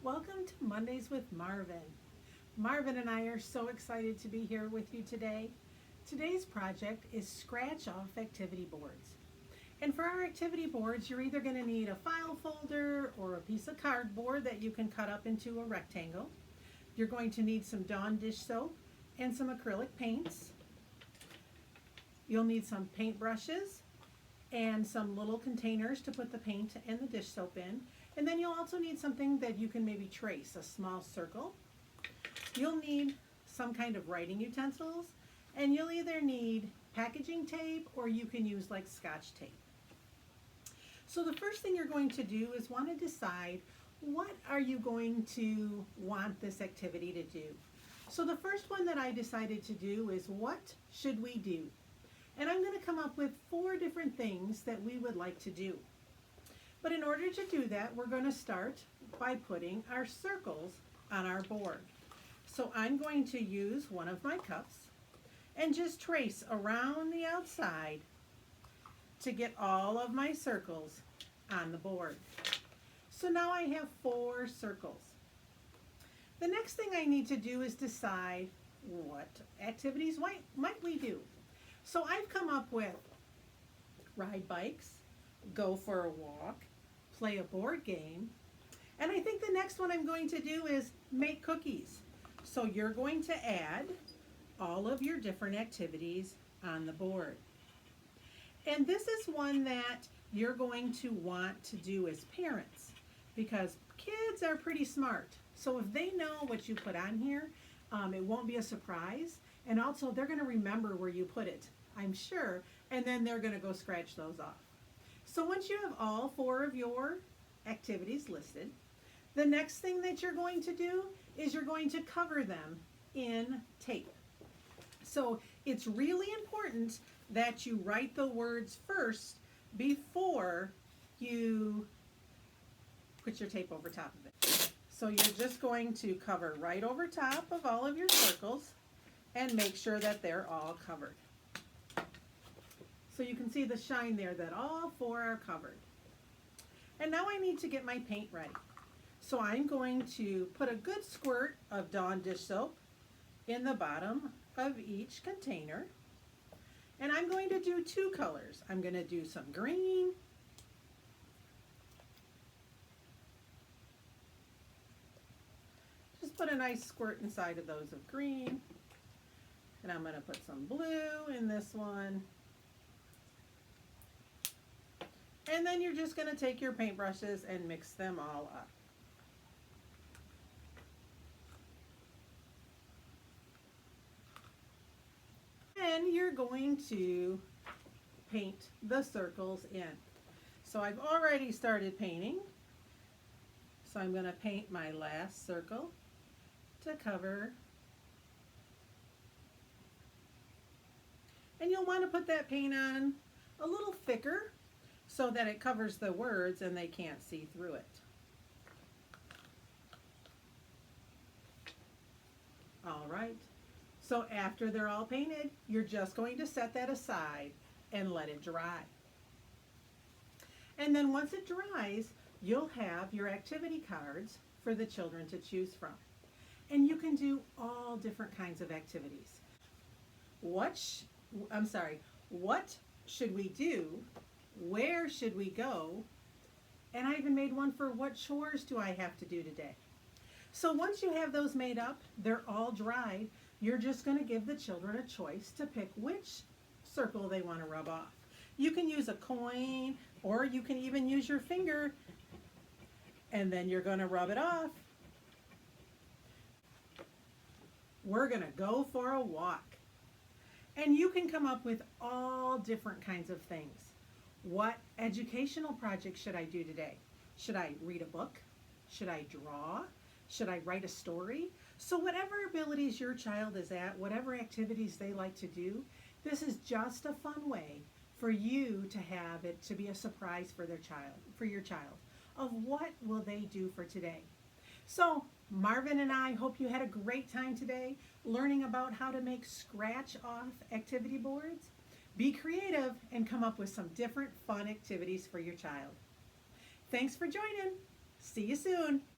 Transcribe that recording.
Welcome to Mondays with Marvin. Marvin and I are so excited to be here with you today. Today's project is scratch off activity boards. And for our activity boards, you're either going to need a file folder or a piece of cardboard that you can cut up into a rectangle. You're going to need some Dawn dish soap and some acrylic paints. You'll need some paint brushes and some little containers to put the paint and the dish soap in. And then you'll also need something that you can maybe trace, a small circle. You'll need some kind of writing utensils, and you'll either need packaging tape or you can use like Scotch tape. So the first thing you're going to do is want to decide, what are you going to want this activity to do? So the first one that I decided to do is, what should we do? And I'm going to come up with 4 different things that we would like to do. But in order to do that, we're going to start by putting our circles on our board. So I'm going to use one of my cups and just trace around the outside to get all of my circles on the board. So now I have 4 circles. The next thing I need to do is decide, what activities might we do? So I've come up with ride bikes, go for a walk, play a board game, and I think the next one I'm going to do is make cookies. So you're going to add all of your different activities on the board. And this is one that you're going to want to do as parents, because kids are pretty smart. So if they know what you put on here, it won't be a surprise. And also they're going to remember where you put it, I'm sure, and then they're going to go scratch those off. So once you have all 4 of your activities listed, the next thing that you're going to do is you're going to cover them in tape. So it's really important that you write the words first before you put your tape over top of it. So you're just going to cover right over top of all of your circles and make sure that they're all covered. So you can see the shine there that all 4 are covered. And now I need to get my paint ready. So I'm going to put a good squirt of Dawn dish soap in the bottom of each container. And I'm going to do 2 colors. I'm going to do some green just put a nice squirt inside of those of green. And I'm going to put some blue in this one. And then you're just going to take your paintbrushes and mix them all up. And you're going to paint the circles in. So I've already started painting. So I'm going to paint my last circle to cover. And you'll want to put that paint on a little thicker so that it covers the words and they can't see through it. All right. So after they're all painted, you're just going to set that aside and let it dry. And then once it dries, you'll have your activity cards for the children to choose from. And you can do all different kinds of activities. What should we do? Where should we go? And I even made one for, what chores do I have to do today? So once you have those made up, they're all dried, you're just going to give the children a choice to pick which circle they want to rub off. You can use a coin, or you can even use your finger, and then you're going to rub it off. We're going to go for a walk. And you can come up with all different kinds of things. What educational project should I do today? Should I read a book? Should I draw? Should I write a story? So whatever abilities your child is at, whatever activities they like to do, this is just a fun way for you to have it to be a surprise for your child, of what will they do for today. So Marvin and I hope you had a great time today learning about how to make scratch off activity boards. Be creative and come up with some different fun activities for your child. Thanks for joining. See you soon.